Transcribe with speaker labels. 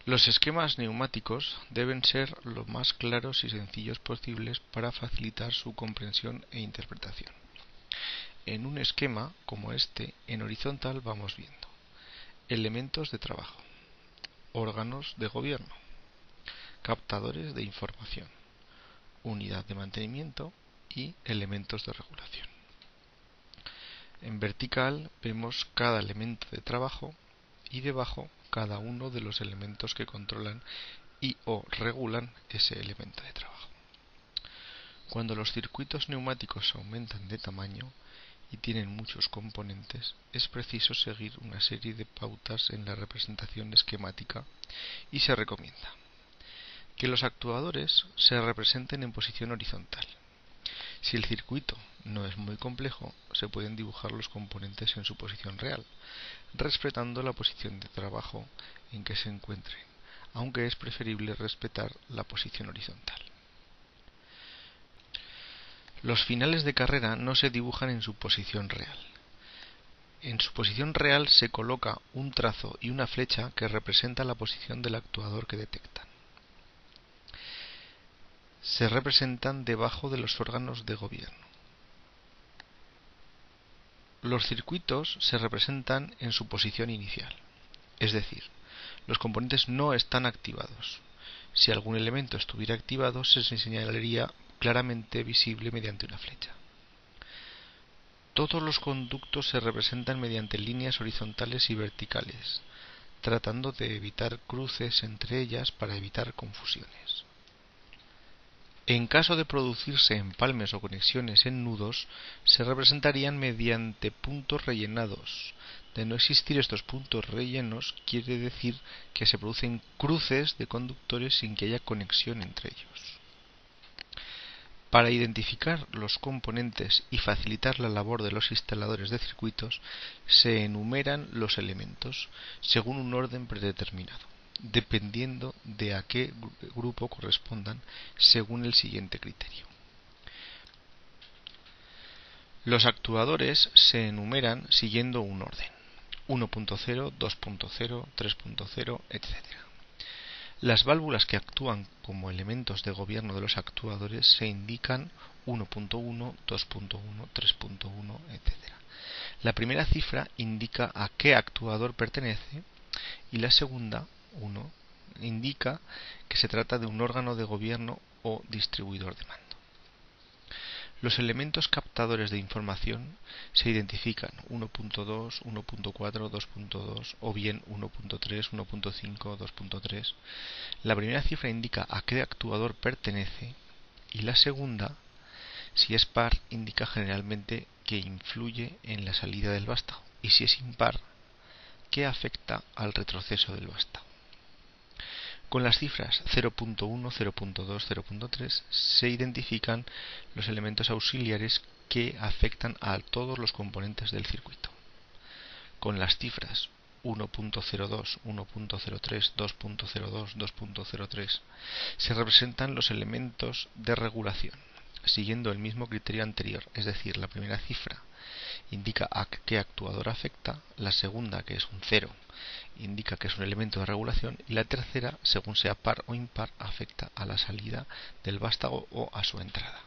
Speaker 1: Los esquemas neumáticos deben ser lo más claros y sencillos posibles para facilitar su comprensión e interpretación. En un esquema como este, en horizontal vamos viendo elementos de trabajo, órganos de gobierno, captadores de información, unidad de mantenimiento y elementos de regulación. En vertical vemos cada elemento de trabajo y debajo cada uno de los elementos que controlan y o regulan ese elemento de trabajo. Cuando los circuitos neumáticos aumentan de tamaño y tienen muchos componentes, es preciso seguir una serie de pautas en la representación esquemática y se recomienda que los actuadores se representen en posición horizontal. Si el circuito no es muy complejo, se pueden dibujar los componentes en su posición real, respetando la posición de trabajo en que se encuentren, aunque es preferible respetar la posición horizontal. Los finales de carrera no se dibujan en su posición real. En su posición real se coloca un trazo y una flecha que representa la posición del actuador que detectan. Se representan debajo de los órganos de gobierno. Los circuitos se representan en su posición inicial, es decir, los componentes no están activados. Si algún elemento estuviera activado, se señalaría claramente visible mediante una flecha. Todos los conductos se representan mediante líneas horizontales y verticales, tratando de evitar cruces entre ellas para evitar confusiones. En caso de producirse empalmes o conexiones en nudos, se representarían mediante puntos rellenados. De no existir estos puntos rellenos, quiere decir que se producen cruces de conductores sin que haya conexión entre ellos. Para identificar los componentes y facilitar la labor de los instaladores de circuitos, se enumeran los elementos según un orden predeterminado, dependiendo de a qué grupo correspondan según el siguiente criterio. Los actuadores se enumeran siguiendo un orden: 1.0, 2.0, 3.0, etc. Las válvulas que actúan como elementos de gobierno de los actuadores se indican 1.1, 2.1, 3.1, etc. La primera cifra indica a qué actuador pertenece y la segunda, 1, indica que se trata de un órgano de gobierno o distribuidor de mando. Los elementos captadores de información se identifican 1.2, 1.4, 2.2 o bien 1.3, 1.5, 2.3. La primera cifra indica a qué actuador pertenece y la segunda, si es par, indica generalmente que influye en la salida del vástago y si es impar, que afecta al retroceso del vástago. Con las cifras 0.1, 0.2, 0.3 se identifican los elementos auxiliares que afectan a todos los componentes del circuito. Con las cifras 1.02, 1.03, 2.02, 2.03 se representan los elementos de regulación, siguiendo el mismo criterio anterior, es decir, la primera cifra indica a qué actuador afecta, la segunda, que es un 0, indica que es un elemento de regulación y la tercera, según sea par o impar, afecta a la salida del vástago o a su entrada.